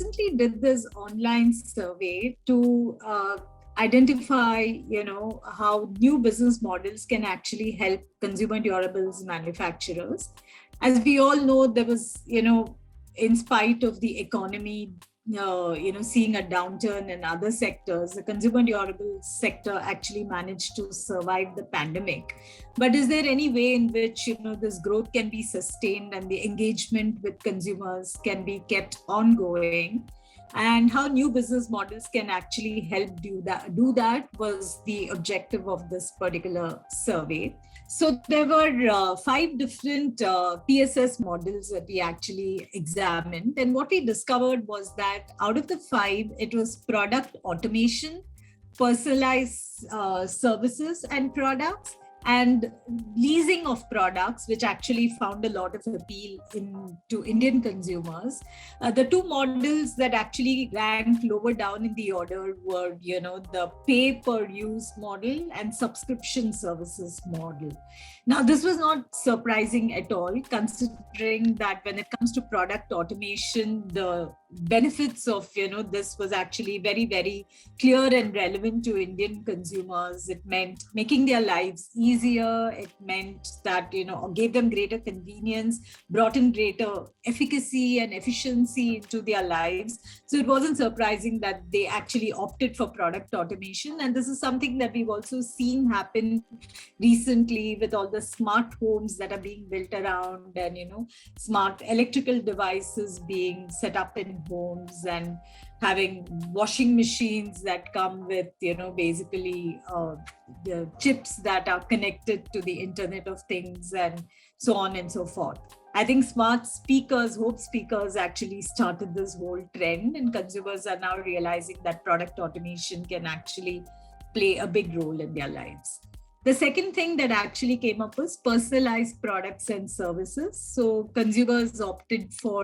recently did this online survey to identify, how new business models can actually help consumer durables manufacturers. As we all know, there was, in spite of the economy, seeing a downturn in other sectors, the consumer durable sector actually managed to survive the pandemic. But is there any way in which, this growth can be sustained and the engagement with consumers can be kept ongoing? And how new business models can actually help do that was the objective of this particular survey. So there were 5 different PSS models that we actually examined. And what we discovered was that out of the 5, it was product automation, personalized services and products, and leasing of products, which actually found a lot of appeal to Indian consumers. The 2 models that actually ranked lower down in the order were, the pay per use model and subscription services model. Now, this was not surprising at all, considering that when it comes to product automation, the benefits of, this was actually very, very clear and relevant to Indian consumers. It meant making their lives easier. It meant that, gave them greater convenience, brought in greater efficacy and efficiency into their lives. So it wasn't surprising that they actually opted for product automation. And this is something that we've also seen happen recently with all the smart homes that are being built around, and, smart electrical devices being set up in homes, and having washing machines that come with, basically the chips that are connected to the Internet of Things, and so on and so forth. I think smart speakers, Hope speakers, actually started this whole trend, and consumers are now realizing that product automation can actually play a big role in their lives. The second thing that actually came up was personalized products and services. So consumers opted for,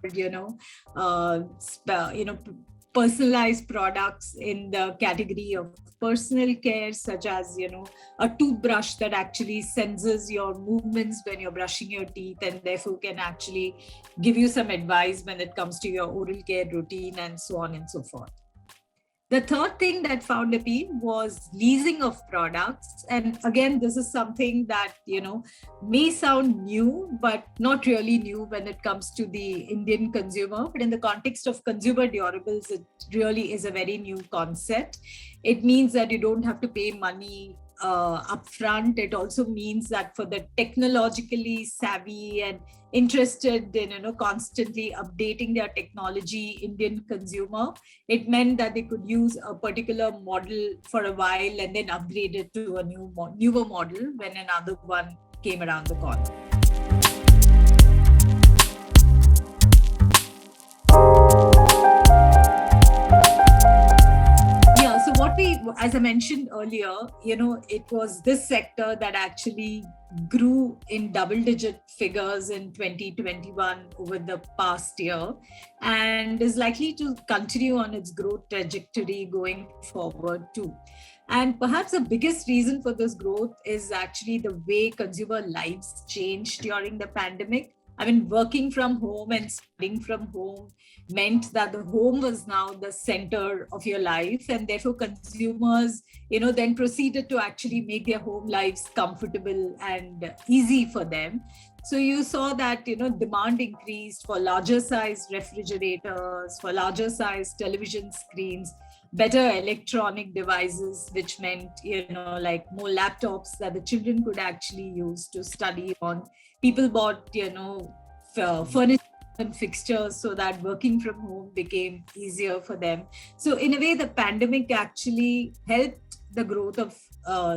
personalized products in the category of personal care, such as, a toothbrush that actually senses your movements when you're brushing your teeth, and therefore can actually give you some advice when it comes to your oral care routine, and so on and so forth. The third thing that found appeal was leasing of products. And again, this is something that, may sound new, but not really new when it comes to the Indian consumer. But in the context of consumer durables, it really is a very new concept. It means that you don't have to pay money upfront. It also means that for the technologically savvy and interested in, constantly updating their technology Indian consumer, it meant that they could use a particular model for a while and then upgrade it to a newer model when another one came around the corner. As I mentioned earlier, it was this sector that actually grew in double-digit figures in 2021 over the past year, and is likely to continue on its growth trajectory going forward too. And perhaps the biggest reason for this growth is actually the way consumer lives changed during the pandemic. I mean, working from home and studying from home meant that the home was now the center of your life, and therefore consumers, then proceeded to actually make their home lives comfortable and easy for them. So you saw that, demand increased for larger size refrigerators, for larger size television screens, better electronic devices, which meant, like more laptops that the children could actually use to study on. People bought, furniture and fixtures so that working from home became easier for them. So in a way, the pandemic actually helped the growth of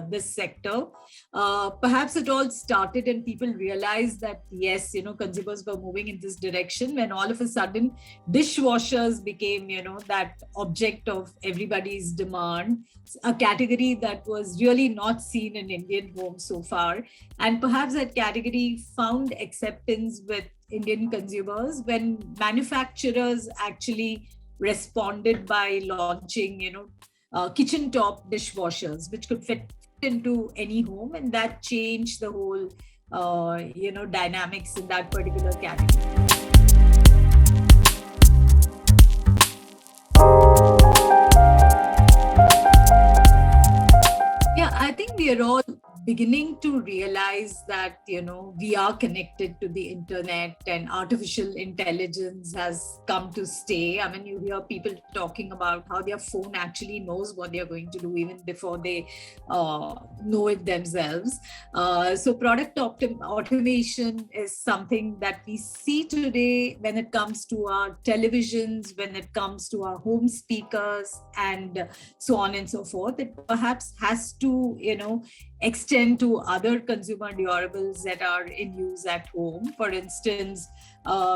this sector. Perhaps it all started and people realized that, yes, consumers were moving in this direction when all of a sudden dishwashers became, that object of everybody's demand, a category that was really not seen in Indian homes so far. And perhaps that category found acceptance with Indian consumers when manufacturers actually responded by launching, kitchen top dishwashers, which could fit into any home, and that changed the whole, dynamics in that particular category. think we are all beginning to realize that, we are connected to the internet and artificial intelligence has come to stay. I mean, you hear people talking about how their phone actually knows what they're going to do even before they know it themselves. So product automation is something that we see today when it comes to our televisions, when it comes to our home speakers, and so on and so forth. It perhaps has to, extend to other consumer durables that are in use at home. For instance,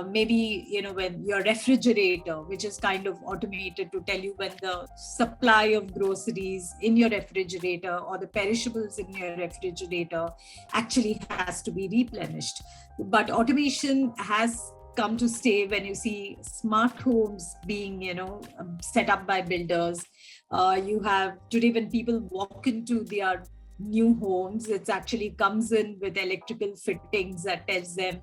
maybe, when your refrigerator, which is kind of automated to tell you when the supply of groceries in your refrigerator or the perishables in your refrigerator actually has to be replenished. But automation has come to stay when you see smart homes being, set up by builders. You have today, when people walk into their new homes, it actually comes in with electrical fittings that tells them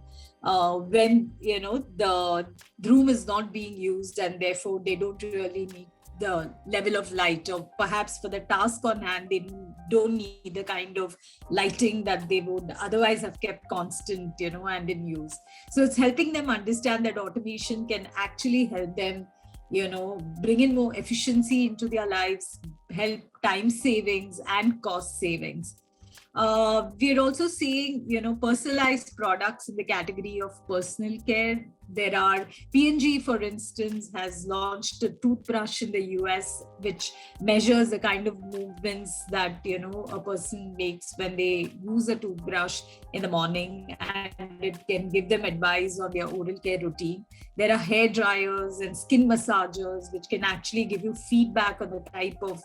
when, the room is not being used, and therefore they don't really need the level of light, or perhaps for the task on hand they don't need the kind of lighting that they would otherwise have kept constant, and in use. So it's helping them understand that automation can actually help them, bring in more efficiency into their lives, help time savings and cost savings. We're also seeing, personalized products in the category of personal care. There are P&G, for instance, has launched a toothbrush in the US, which measures the kind of movements that, a person makes when they use a toothbrush in the morning, and it can give them advice on their oral care routine. There are hair dryers and skin massagers, which can actually give you feedback on the type of,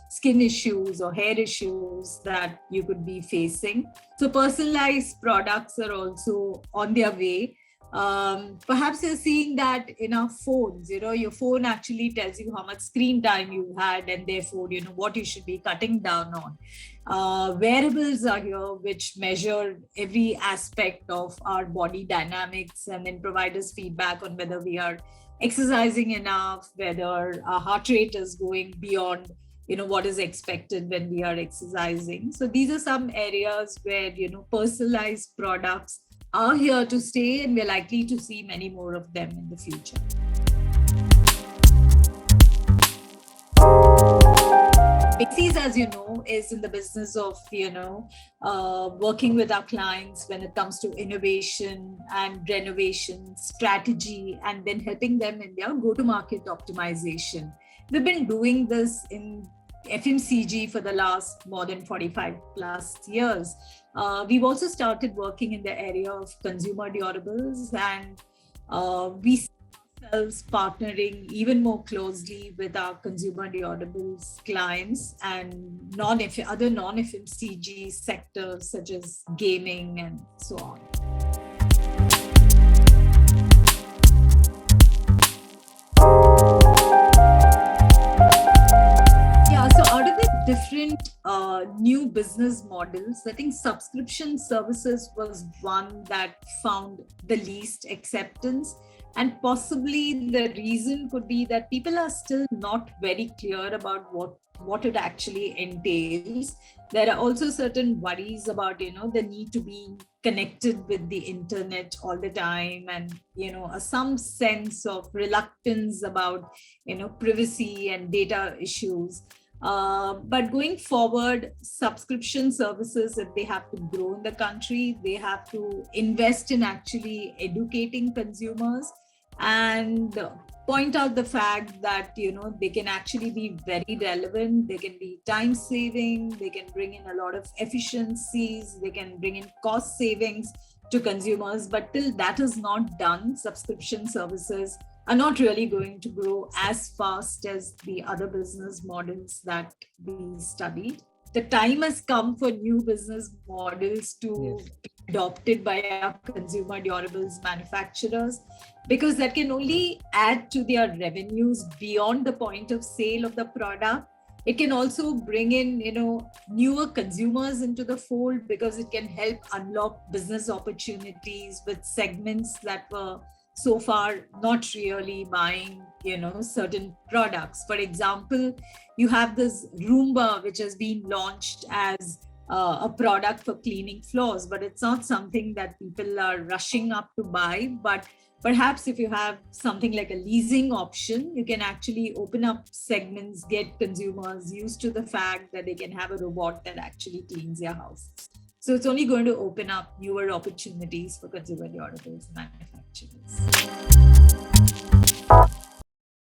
skin issues or hair issues that you could be facing. So personalized products are also on their way. Perhaps you're seeing that in our phones, your phone actually tells you how much screen time you had, and therefore, what you should be cutting down on. Wearables are here, which measure every aspect of our body dynamics and then provide us feedback on whether we are exercising enough, whether our heart rate is going beyond, what is expected when we are exercising. So these are some areas where, personalized products are here to stay, and we're likely to see many more of them in the future. Macy's, as you know, is in the business of, working with our clients when it comes to innovation and renovation strategy, and then helping them in their go-to-market optimization. We've been doing this in FMCG for the last more than 45 plus years. We've also started working in the area of consumer durables, and we see ourselves partnering even more closely with our consumer durables clients and other non-FMCG sectors such as gaming and so on. Different new business models, I think subscription services was one that found the least acceptance. And possibly the reason could be that people are still not very clear about what it actually entails. There are also certain worries about, the need to be connected with the internet all the time, and, some sense of reluctance about, privacy and data issues. But going forward, subscription services, if they have to grow in the country, they have to invest in actually educating consumers and point out the fact that, they can actually be very relevant, they can be time saving, they can bring in a lot of efficiencies, they can bring in cost savings to consumers. But till that is not done, subscription services are not really going to grow as fast as the other business models that we studied. The time has come for new business models to be adopted by our consumer durables manufacturers, because that can only add to their revenues beyond the point of sale of the product. It can also bring in, newer consumers into the fold, because it can help unlock business opportunities with segments that were so far not really buying certain products. For example, you have this Roomba, which has been launched as a product for cleaning floors, but it's not something that people are rushing up to buy. But perhaps if you have something like a leasing option, you can actually open up segments, get consumers used to the fact that they can have a robot that actually cleans their house. So it's only going to open up newer opportunities for consumer durables manufacturers.